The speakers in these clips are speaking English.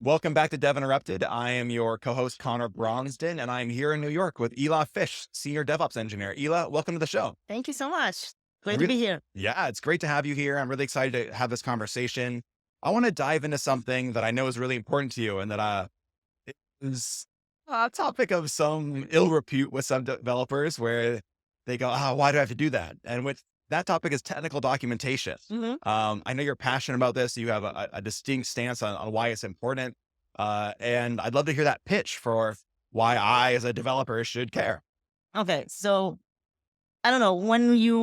Welcome back to Dev Interrupted. I am your co-host Connor Bronsden, and I'm here in New York with Hila Fish, Senior DevOps Engineer. Hila, welcome to the show. Thank you so much. Great to Re- be here. yeah, it's great to have you here. I'm really excited to have this conversation. I want to dive into something that I know is really important to you and that is a topic of some ill repute with some developers where they go, oh, why do I have to do that? And with that topic is technical documentation. hmm I know you're passionate about this. You have a distinct stance on why it's important. And I'd love to hear that pitch for why I, as a developer, should care. Okay, so I don't know when you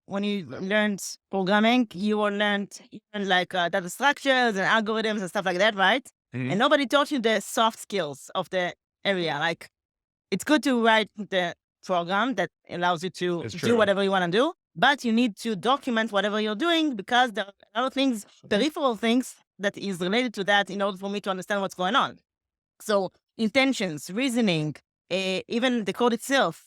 learned programming, you learned like data structures and algorithms and stuff like that, right? Mhm. And nobody taught you the soft skills of the area. Like it's good to write the program that allows you to It's do true. whatever you want to do, but you need to document whatever you're doing because there are a lot of things, peripheral things that is related to that in order for me to understand what's going on. So intentions, reasoning, even the code itself.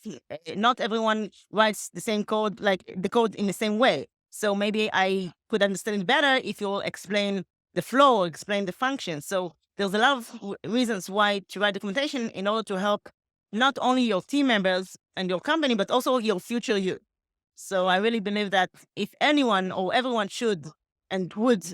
Not everyone writes the same code, like the code in the same way. So maybe I could understand it better if you'll explain the flow, explain the function. So there's a lot of reasons why to write documentation in order to help not only your team members and your company, but also your future you. So I really believe that if anyone or everyone should and would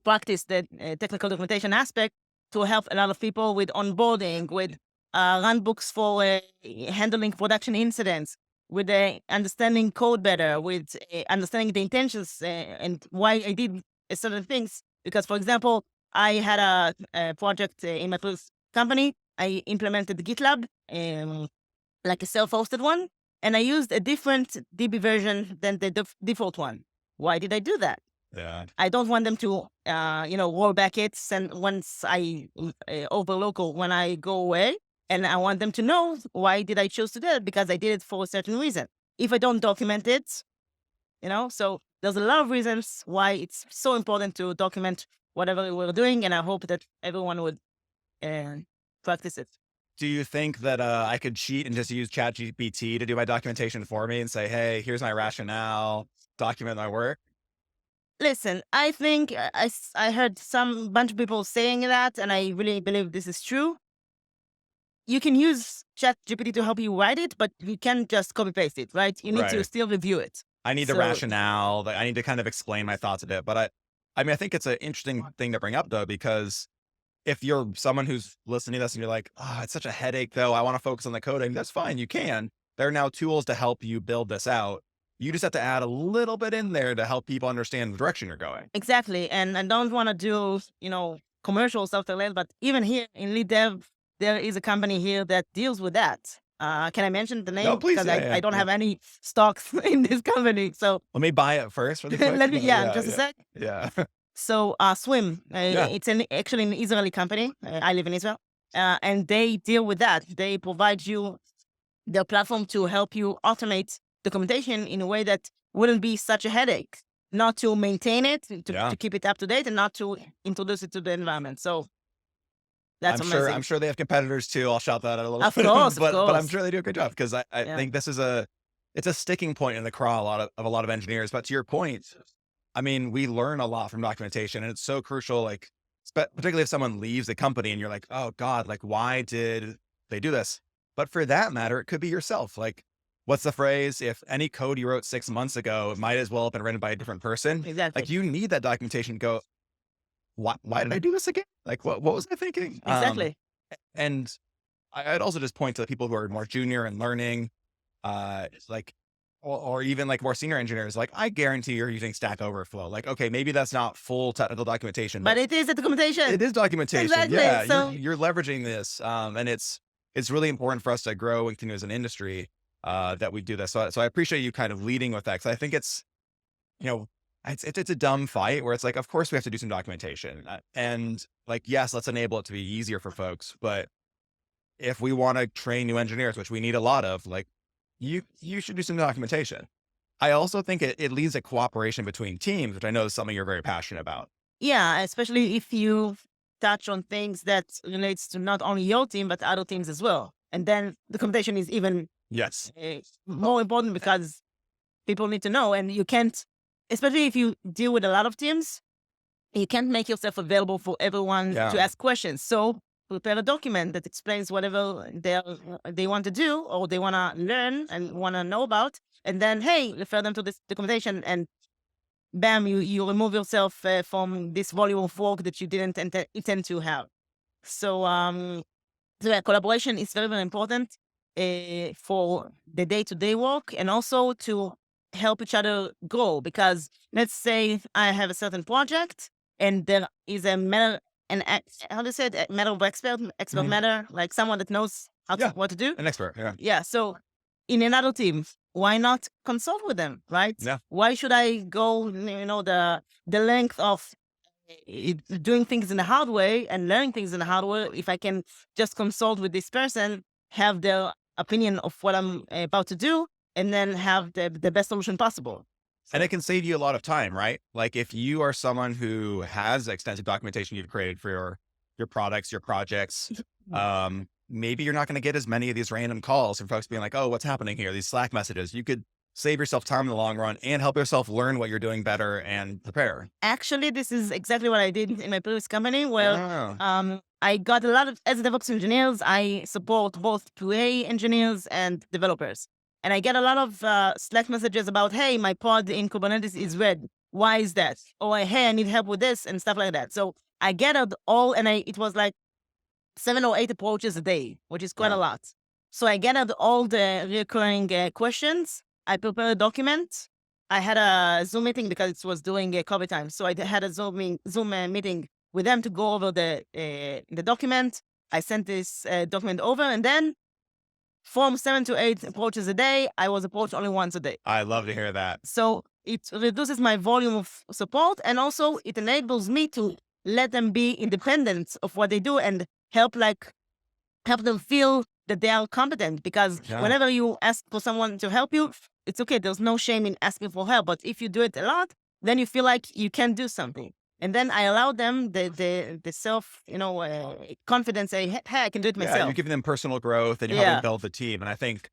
practice the technical documentation aspect to help a lot of people with onboarding, with run books for handling production incidents, with understanding code better, with understanding the intentions and why I did certain things. Because, for example, I had a project in my previous company. I implemented GitLab, like a self-hosted one, and I used a different DB version than the default one. Why did I do that? Yeah. I don't want them to, roll back it and once I over local when I go away, and I want them to know why did I choose to do it because I did it for a certain reason. If I don't document it, so there's a lot of reasons why it's so important to document whatever we're doing, and I hope that everyone would uh, practice it. Do you think that I could cheat and just use ChatGPT to do my documentation for me and say, hey, here's my rationale, document my work? Listen, I think I heard some bunch of people saying that, and I really believe this is true. You can use ChatGPT to help you write it, but you can't just copy paste it, right? You need to Right. still review it. I need the So rationale. I need to kind of explain my thoughts a bit. But I mean, I think it's an interesting thing to bring up though, because if you're someone who's listening to this and you're like, oh, it's such a headache though, I want to focus on the coding, that's fine. You can. There are now tools to help you build this out. You just have to add a little bit in there to help people understand the direction you're going. exactly, and I don't want to do commercial stuff like that, but even here in LeadDev, there is a company here that deals with that. Can I mention the No, name please. because Yeah, I yeah, don't yeah. have any stocks in this company? So Let me buy it first really quick. let me, yeah, Yeah, just a yeah, sec. yeah. So Swim, Yeah. it's actually an Israeli company. I live in Israel, and they deal with that. They provide you their platform to help you automate documentation in a way that wouldn't be such a headache. Not to maintain it, Yeah. to keep it up to date, and not to introduce it to the environment. So that's I'm amazing. sure they have competitors too. I'll shout that out a little Of bit, course, of but I'm course. sure they do a good job because I Yeah, think this is it's a sticking point in the craw a lot of engineers. But to your point, I mean, we learn a lot from documentation and it's so crucial, like, particularly if someone leaves the company and you're like, oh God, like, why did they do this? But for that matter, it could be yourself. Like, what's the phrase? If any code you wrote 6 months ago, it might as well have been written by a different person. Like, exactly, you need that documentation to go, why did I do this again? Like, what was I thinking? exactly. And I'd also just point to the people who are more junior and learning, like, or even like more senior engineers. Like, I guarantee you're using Stack Overflow. Like, okay, maybe that's not full technical documentation, But but it is a it documentation. is documentation. Exactly. Yeah, So you're leveraging this, and it's really important for us to grow and continue as an industry that we do this. So I appreciate you kind of leading with that because I think it's you know it's a dumb fight where it's like, of course we have to do some documentation, and like, yes, let's enable it to be easier for folks, but if we want to train new engineers, which we need a lot of, like, you should do some documentation. I also think it leads a cooperation between teams, which I know is something you're very passionate about. yeah, especially if you touch on things that relates to not only your team but other teams as well, and then the documentation is even Yes. more important because people need to know, and you can't, especially if you deal with a lot of teams, you can't make yourself available for everyone Yeah. to ask questions. So prepare a document that explains whatever they want to do or they want to learn and want to know about. And then, hey, refer them to this documentation and bam, you remove yourself from this volume of work that you didn't intend to have. So, so yeah, collaboration is very, very important for the day-to-day work and also to help each other grow. Because let's say I have a certain project and there is a matter, how do you say it, a matter of expert Mhm. matter, like someone that knows Yeah. what to do. An expert. Yeah. Yeah. So in another team, why not consult with them, right? Yeah. Why should I go, the length of doing things in the hard way and learning things in the hard way if I can just consult with this person, have their opinion of what I'm about to do, and then have the best solution possible. And it can save you a lot of time, right? Like if you are someone who has extensive documentation you've created for your products, your projects, maybe you're not going to get as many of these random calls from folks being like, oh, what's happening here? These Slack messages. You could save yourself time in the long run and help yourself learn what you're doing better and prepare. Actually, this is exactly what I did in my previous company where Oh, I got a lot of, as DevOps engineers, I support both QA engineers and developers. And I get a lot of Slack messages about, hey, my pod in Kubernetes is red. Why is that? Or, hey, I need help with this and stuff like that. So I gathered all, and it was like 7 or 8 approaches a day, which is quite a wow. lot. So I gathered all the recurring questions. I prepared a document. I had a Zoom meeting because it was during COVID time. So I had a Zoom meeting with them to go over the document. I sent this document over, and then from 7 to 8 approaches a day, I was approached only once a day. I love to hear that. So it reduces my volume of support, and also it enables me to let them be independent of what they do and help them feel that they are competent. Because Yeah. whenever you ask for someone to help you, it's okay. There's no shame in asking for help. But if you do it a lot, then you feel like you can do something. And then I allow them the self, confidence. Say, hey, I can do it Yeah. myself. You're giving them personal growth and you're helping build the team. And I think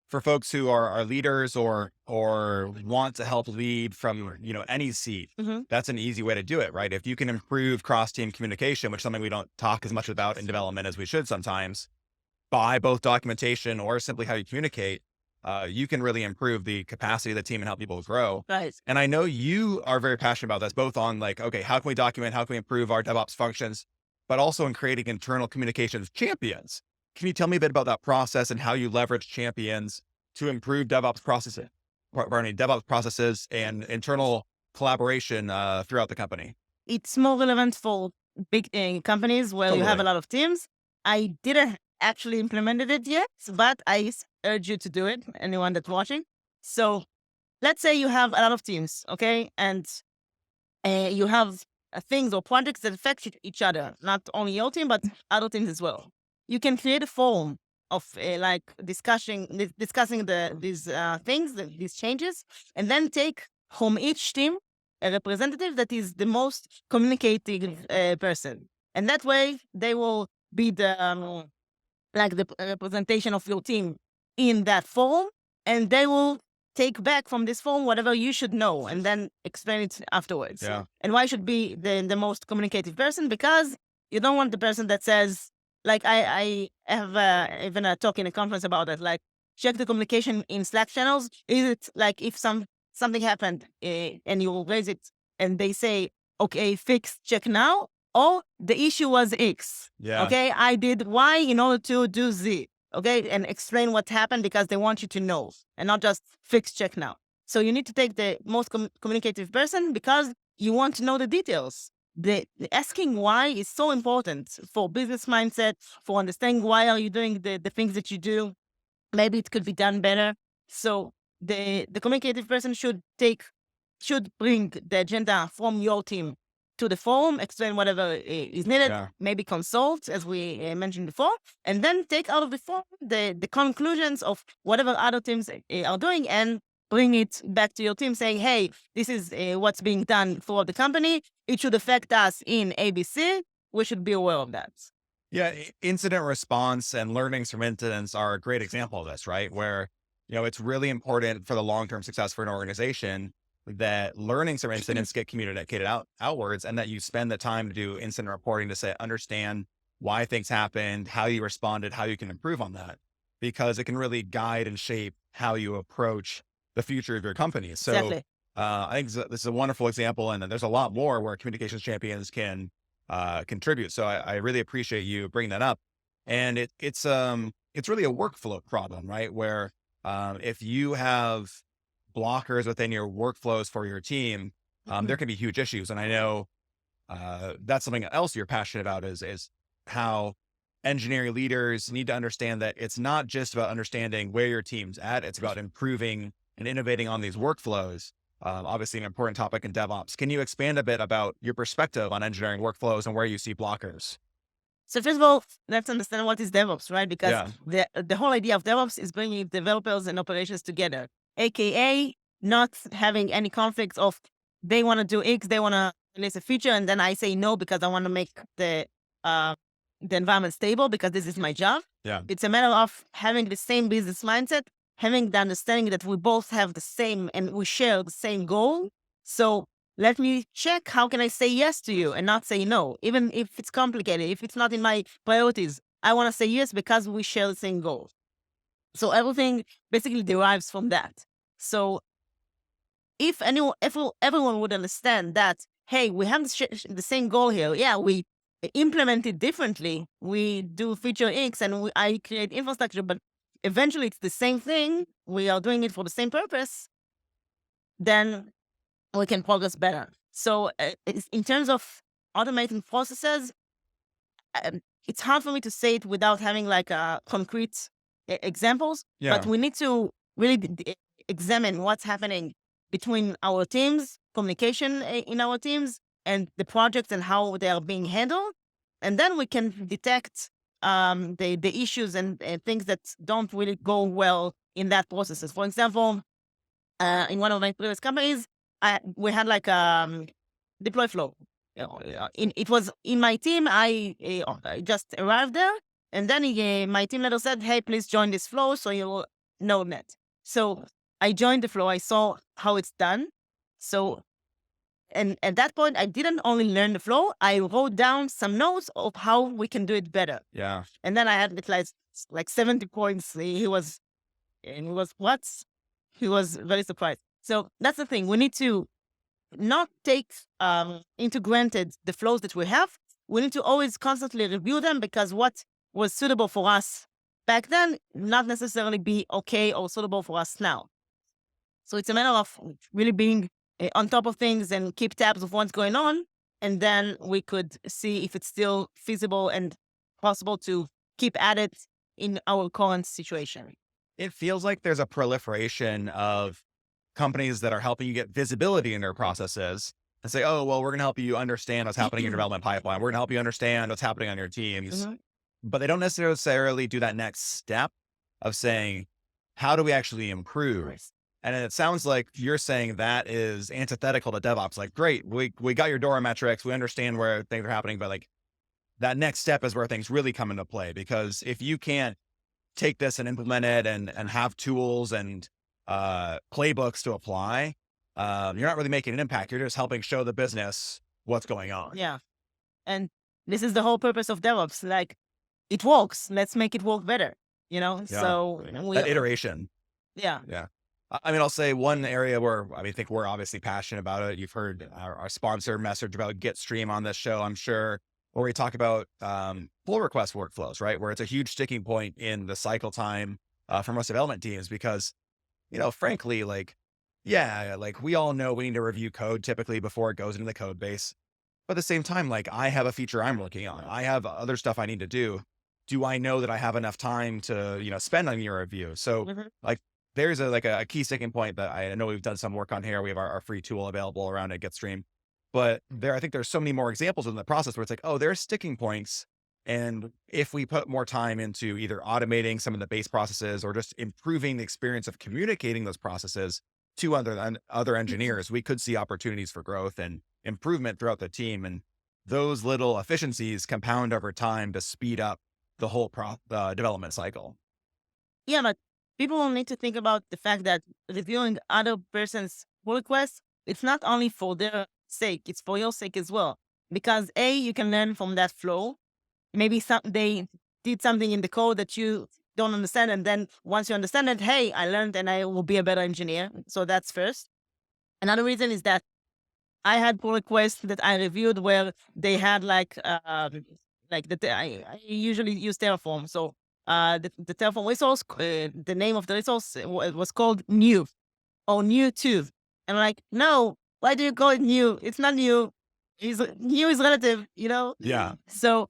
for folks who are leaders or want to help lead from, any seat, Mhm. that's an easy way to do it, right? If you can improve cross-team communication, which is something we don't talk as much about in development as we should sometimes, by both documentation or simply how you communicate, you can really improve the capacity of the team and help people grow. Right. And I know you are very passionate about this, both on like, okay, how can we document? How can we improve our DevOps functions? But also in creating internal communications champions. Can you tell me a bit about that process and how you leverage champions to improve DevOps processes and internal collaboration throughout the company? It's more relevant for big companies where you have a Totally. lot of teams. I didn't actually implemented it yet, but I urge you to do it, anyone that's watching. So let's say you have a lot of teams, okay? And you have things or projects that affect each other, not only your team, but other teams as well. You can create a forum of like discussing these things, these changes, and then take from each team a representative that is the most communicative person, and that way they will be the representation of your team in that forum, and they will take back from this forum whatever you should know and then explain it afterwards. Yeah. And why should be the most communicative person? Because you don't want the person that says, like, I have even a talk in a conference about it, like, check the communication in Slack channels. Is it like if something happened and you raise it and they say, okay, fix, check now, or the issue was X. Yeah. Okay, I did Y in order to do Z. Okay, and explain what happened because they want you to know and not just fix, check now. So you need to take the most communicative person because you want to know the details. The asking why is so important for business mindset, for understanding why are you doing the things that you do. Maybe it could be done better. So the communicative person should bring the agenda from your team to the forum, explain whatever is needed, Yeah. maybe consult, as we mentioned before, and then take out of the forum the conclusions of whatever other teams are doing and bring it back to your team saying, hey, this is what's being done for the company. It should affect us in ABC. We should be aware of that. Yeah, incident response and learnings from incidents are a great example of this, right? Where, it's really important for the long-term success for an organization that learning some incidents get communicated outwards, and that you spend the time to do incident reporting to say, understand why things happened, how you responded, how you can improve on that, because it can really guide and shape how you approach the future of your company. So Exactly. I think this is a wonderful example, and there's a lot more where communications champions can contribute. So I really appreciate you bringing that up. And it's really a workflow problem, right? Where if you have blockers within your workflows for your team, there can be huge issues. And I know that's something else you're passionate about is how engineering leaders need to understand that it's not just about understanding where your team's at. It's about improving and innovating on these workflows. Obviously an important topic in DevOps. Can you expand a bit about your perspective on engineering workflows and where you see blockers? So first of all, let's understand what is DevOps, right? Because Yeah. the whole idea of DevOps is bringing developers and operations together, aka not having any conflicts of they want to do X, they want to release a feature, and then I say no because I want to make uh, the environment stable because this is my job. Yeah. It's a matter of having the same business mindset, having the understanding that we both have the same and we share the same goal. So let me check how can I say yes to you and not say no, even if it's complicated, if it's not in my priorities. I want to say yes because we share the same goal. So everything basically derives from that. So if everyone would understand that, hey, we have the same goal here. Yeah, we implement it differently. We do feature X and I create infrastructure, but eventually it's the same thing. We are doing it for the same purpose. Then we can progress better. So in terms of automating processes, it's hard for me to say it without having like concrete examples, but Yeah. we need to really examine what's happening between our teams, communication in our teams, and the projects and how they are being handled. And then we can detect the issues and things that don't really go well in that processes. For example, in one of my previous companies, we had like deploy flow. It was in my team. I just arrived there, and then my team leader said, "Hey, please join this flow so you'll know that." So I joined the flow. I saw how it's done. So and at that point, I didn't only learn the flow. I wrote down some notes of how we can do it better. Yeah. And then I had like 70 points. He was what? He was very surprised. So that's the thing. We need to not take into granted the flows that we have. We need to always constantly review them because what was suitable for us back then not necessarily be okay or suitable for us now. So it's a matter of really being on top of things and keep tabs of what's going on, and then we could see if it's still feasible and possible to keep at it in our current situation. It feels like there's a proliferation of companies that are helping you get visibility in their processes and say, oh, well, we're going to help you understand what's happening in your development pipeline. We're going to help you understand what's happening on your teams. Mhm. But they don't necessarily do that next step of saying, how do we actually improve? And it sounds like you're saying that is antithetical to DevOps. Like, great, we got your DORA metrics. We understand where things are happening, but like that next step is where things really come into play. Because if you can't take this and implement it and have tools and playbooks to apply, you're not really making an impact. You're just helping show the business what's going on. Yeah. And this is the whole purpose of DevOps. Like, it works. Let's make it work better. You know? Yeah. So That iteration. yeah. Yeah. I mean, I'll say one area where I think we're obviously passionate about it. You've heard our sponsor message about Gitstream on this show, I'm sure, where we talk about pull request workflows, right? Where it's a huge sticking point in the cycle time for most development teams because, frankly, like, yeah, like we all know we need to review code typically before it goes into the code base. But at the same time, like I have a feature I'm working on. I have other stuff I need to do. Do I know that I have enough time to, spend on your review? So Mhm. like there's a key sticking point that I know we've done some work on here. We have our free tool available around at Gitstream. But I think there's so many more examples in the process where it's like, oh, there's sticking points. And if we put more time into either automating some of the base processes or just improving the experience of communicating those processes to other engineers, we could see opportunities for growth and improvement throughout the team. And those little efficiencies compound over time to speed up the whole development cycle. Yeah, but people will need to think about the fact that reviewing other person's pull requests it's not only for their sake, it's for your sake as well. Because you can learn from that flow. Maybe they did something in the code that you don't understand. And then once you understand it, hey, I learned and I will be a better engineer. So that's first. Another reason is that I had pull requests that I reviewed where they had I usually use Terraform. So the Terraform resource, the name of the resource was called new or new too. And I'm like, no, why do you call it new? It's not new. New is relative, you know? Yeah. So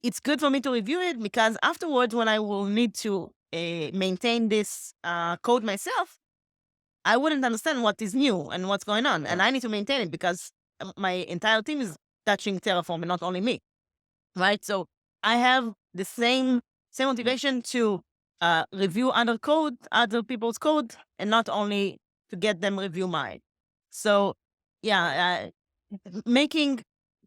it's good for me to review it because afterwards, when I will need to maintain this code myself, I wouldn't understand what is new and what's going on. And I need to maintain it because my entire team is touching Terraform and not only me. Right. So I have the same motivation to review other people's code, and not only to get them review mine. So yeah, making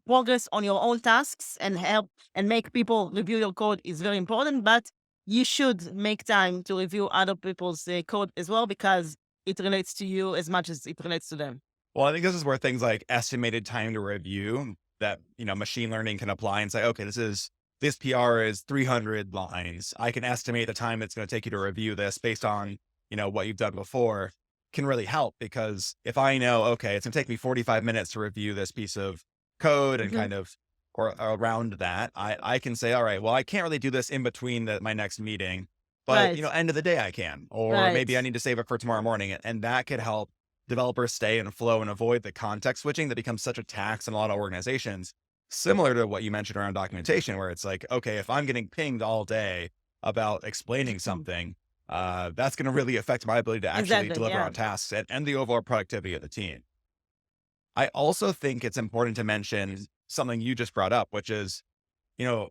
progress on your own tasks and help and make people review your code is very important, but you should make time to review other people's code as well because it relates to you as much as it relates to them. Well, I think this is where things like estimated time to review that, machine learning can apply and say, okay, this PR is 300 lines. I can estimate the time it's going to take you to review this based on, what you've done before can really help because if I know, okay, it's going to take me 45 minutes to review this piece of code and Mhm. kind of or around that, I can say, all right, well, I can't really do this in between my next meeting, but Right. end of the day I can, or Right. maybe I need to save it for tomorrow morning. And that could help developers stay in flow and avoid the context switching that becomes such a tax in a lot of organizations. Similar to what you mentioned around documentation, where it's like, okay, if I'm getting pinged all day about explaining something, that's going to really affect my ability to actually Exactly. deliver Yeah. on tasks and the overall productivity of the team. I also think it's important to mention something you just brought up, which is, you know,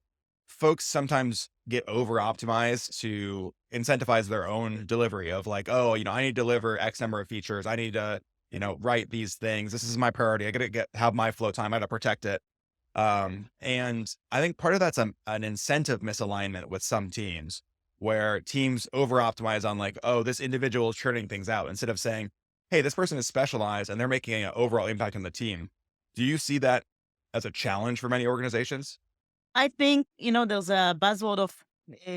folks sometimes get over optimized to incentivize their own delivery of like, oh, I need to deliver X number of features. I need to, write these things. This is my priority. I got to have my flow time. I got to protect it. And I think part of that's an incentive misalignment with some teams where teams over optimize on like, oh, this individual is churning things out instead of saying, hey, this person is specialized and they're making an overall impact on the team. Do you see that as a challenge for many organizations? I think, there's a buzzword of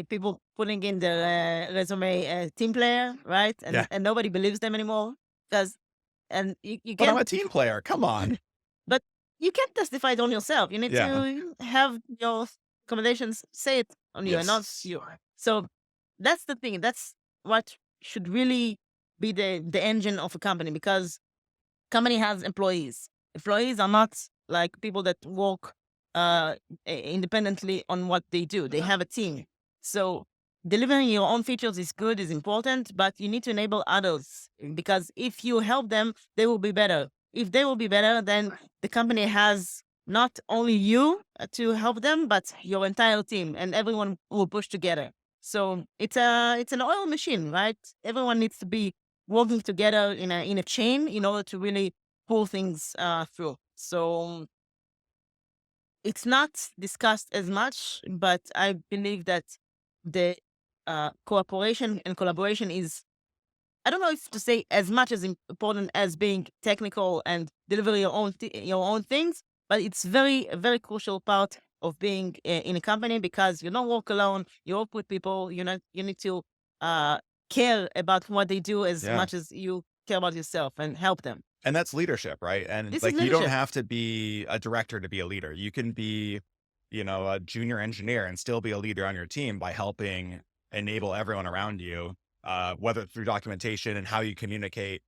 people putting in their resume team player, right? Yeah. And nobody believes them anymore because, and you But I'm can't, a team player. Come on. but you can't testify it on yourself. You need Yeah. to have your recommendations say it on you and not Yes. you. So that's the thing. That's what should really be the engine of a company because company has employees. Employees are not like people that work independently on what they do. They have a team. So delivering your own features is good, is important, but you need to enable others because if you help them, they will be better. If they will be better, then the company has not only you to help them, but your entire team, and everyone will push together. So it's an oil machine, right? Everyone needs to be working together in a chain in order to really pull things through. So it's not discussed as much, but I believe that the cooperation and collaboration is, I don't know if to say as much as important as being technical and deliver your own things, but it's a very crucial part of being in a company because you don't work alone. You work with people. You need to uh, care about what they do as Yeah. much as you care about yourself and help them. And that's leadership, right? And This is like, you don't leadership. have to be a director to be a leader. You can be, a junior engineer and still be a leader on your team by helping enable everyone around you, whether through documentation and how you communicate,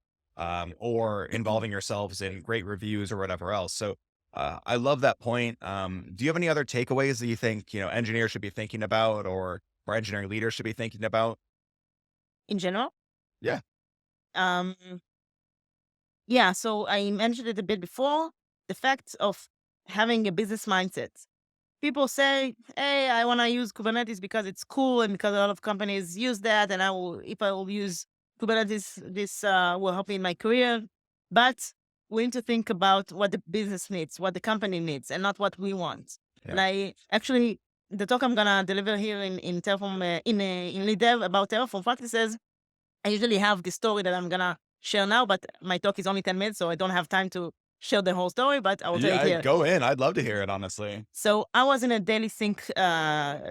or involving yourselves in great reviews or whatever else. So, I love that point. Do you have any other takeaways that you think, engineers should be thinking about or engineering leaders should be thinking about? In general. Yeah. Um, yeah, so I mentioned it a bit before. The fact of having a business mindset. People say, "Hey, I want to use Kubernetes because it's cool and because a lot of companies use that, and if I will use Kubernetes, this will help me in my career." But we need to think about what the business needs, what the company needs, and not what we want. Yeah. And I actually, the talk I'm gonna deliver here in Terraform in LeadDev about Terraform practices, I usually have the story that I'm gonna share now, but my talk is only 10 minutes, so I don't have time to share the whole story, but I will tell Yeah, it I here. go in. I'd love to hear it, honestly. So I was in a daily sync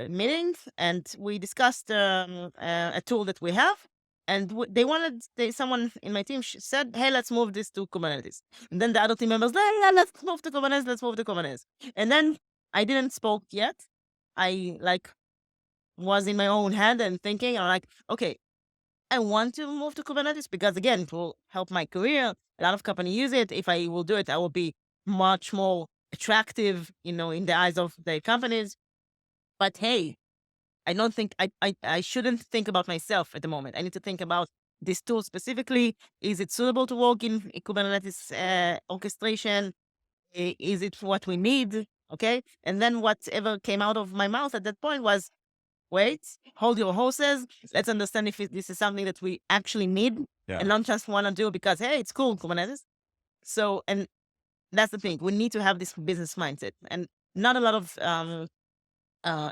meeting, and we discussed a tool that we have. And someone in my team said, "Hey, let's move this to Kubernetes." And then the other team members, Let's move to Kubernetes. Let's move to Kubernetes." And then I didn't spoke yet. I was in my own head and thinking, I'm like, okay, I want to move to Kubernetes because again, it will help my career. A lot of companies use it. If I will do it, I will be much more attractive, in the eyes of the companies. But hey, I don't think I shouldn't think about myself at the moment. I need to think about this tool specifically. Is it suitable to work in Kubernetes orchestration? Is it what we need? Okay. And then whatever came out of my mouth at that point was, wait, hold your horses. Let's understand if this is something that we actually need and Yeah. not just want to do because, hey, it's cool, Kubernetes. So, and that's the thing. We need to have this business mindset. And not a lot of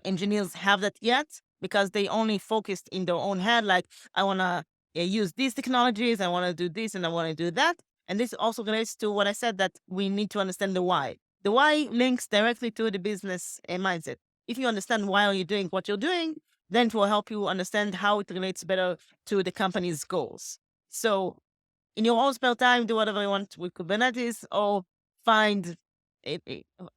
engineers have that yet because they only focused in their own head. Like, I want to use these technologies. I want to do this and I want to do that. And this also relates to what I said, that we need to understand the why. The why links directly to the business mindset. If you understand why are you doing what you're doing, then it will help you understand how it relates better to the company's goals. So in your own spare time, do whatever you want with Kubernetes, or find it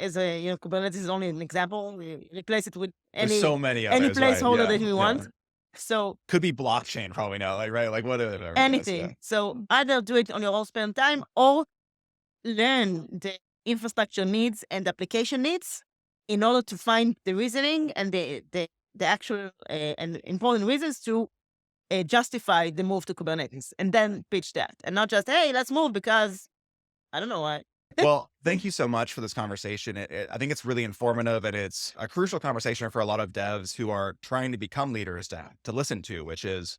as a, Kubernetes is only an example. We replace it with There's any so many any others, right? placeholder Yeah. that we Yeah. want. So Could be blockchain, probably now, like, right? Like, whatever it is. Yeah. anything. So either do it on your own spare time or learn the infrastructure needs and application needs in order to find the reasoning and the actual and important reasons to justify the move to Kubernetes, and then pitch that, and not just, hey, let's move because I don't know why. Well, thank you so much for this conversation. I think it's really informative, and it's a crucial conversation for a lot of devs who are trying to become leaders to listen to, which is,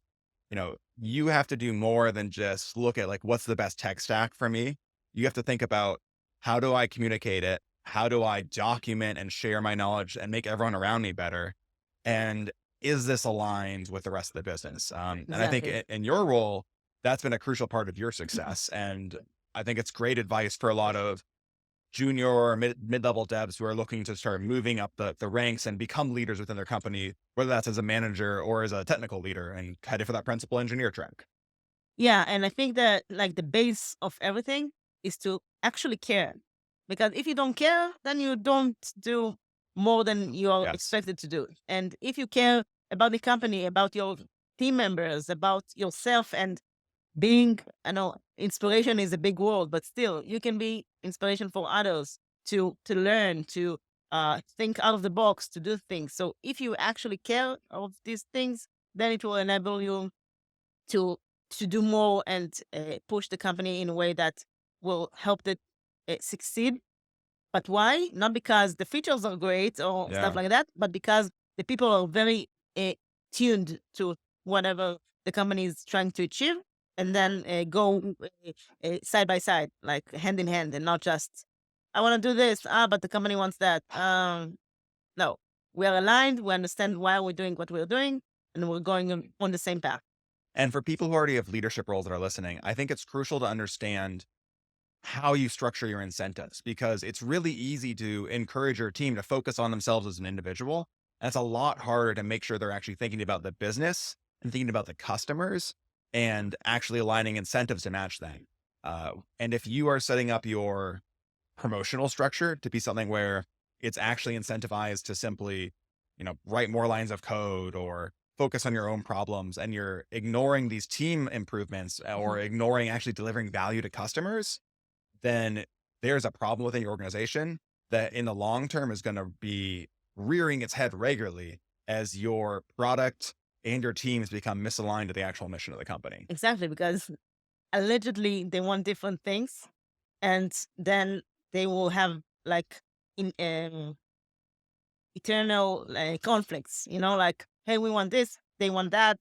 you have to do more than just look at like, what's the best tech stack for me? You have to think about, how do I communicate it? How do I document and share my knowledge and make everyone around me better? And is this aligned with the rest of the business? And I think Exactly. in your role, that's been a crucial part of your success. And I think it's great advice for a lot of junior or mid-level devs who are looking to start moving up the ranks and become leaders within their company, whether that's as a manager or as a technical leader, and headed for that principal engineer track. Yeah, and I think that like the base of everything is to actually care. Because if you don't care, then you don't do more than you are Yes. expected to do. And if you care about the company, about your team members, about yourself, and being, I know inspiration is a big word, but still you can be inspiration for others to learn, to think out of the box, to do things. So if you actually care of these things, then it will enable you to to do more and push the company in a way that will help it succeed. But why? Not because the features are great or stuff Yeah. like that, but because the people are very tuned to whatever the company is trying to achieve, and then go side by side, like hand in hand, and not just, I want to do this, but the company wants that. No, we are aligned. We understand why we're doing what we're doing, and we're going on the same path. And for people who already have leadership roles that are listening, I think it's crucial to understand how you structure your incentives, because it's really easy to encourage your team to focus on themselves as an individual. And it's a lot harder to make sure they're actually thinking about the business and thinking about the customers and actually aligning incentives to match that. And if you are setting up your promotional structure to be something where it's actually incentivized to simply, write more lines of code or focus on your own problems, and you're ignoring these team improvements or ignoring actually delivering value to customers, then there's a problem within your organization that in the long term is going to be rearing its head regularly as your product and your teams become misaligned to the actual mission of the company. Exactly, because allegedly they want different things, and then they will have like in eternal conflicts. Like, hey, we want this, they want that.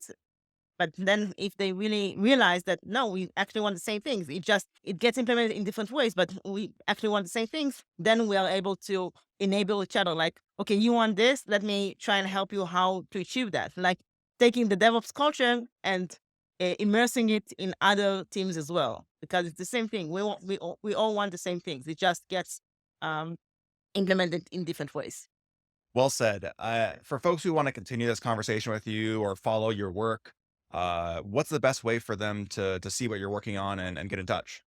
But then if they really realize that no, we actually want the same things, it gets implemented in different ways, but we actually want the same things, then we are able to enable each other. Like, okay, you want this, let me try and help you how to achieve that. Like taking the DevOps culture and immersing it in other teams as well, because it's the same thing. We all want the same things. It just gets um, implemented in different ways. Well said. For folks who want to continue this conversation with you or follow your work, what's the best way for them to see what you're working on and get in touch?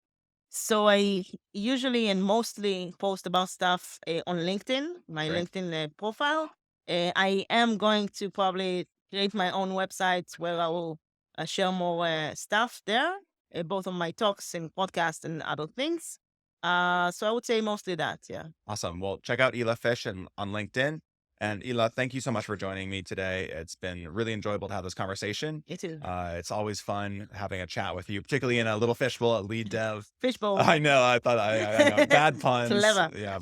So I usually and mostly post about stuff on LinkedIn, my Great. LinkedIn profile. I am going to probably create my own website where I will share more stuff there, both on my talks and podcasts and other things. So I would say mostly that, yeah. Awesome. Well, check out Hila Fish on LinkedIn. And Hila, thank you so much for joining me today. It's been really enjoyable to have this conversation. It is. It's always fun having a chat with you, particularly in a little fishbowl at Lead Dev. Fishbowl. I know. I thought I know bad puns. Clever. Yeah,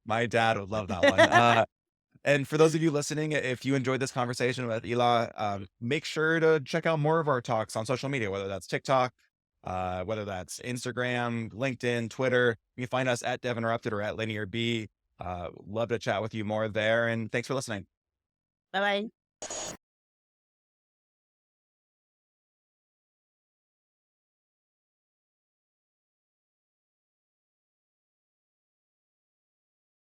my dad would love that one. And for those of you listening, if you enjoyed this conversation with Hila, make sure to check out more of our talks on social media, whether that's TikTok, whether that's Instagram, LinkedIn, Twitter. You can find us at Dev Interrupted or at Linear B. Love to chat with you more there. And thanks for listening. Bye bye.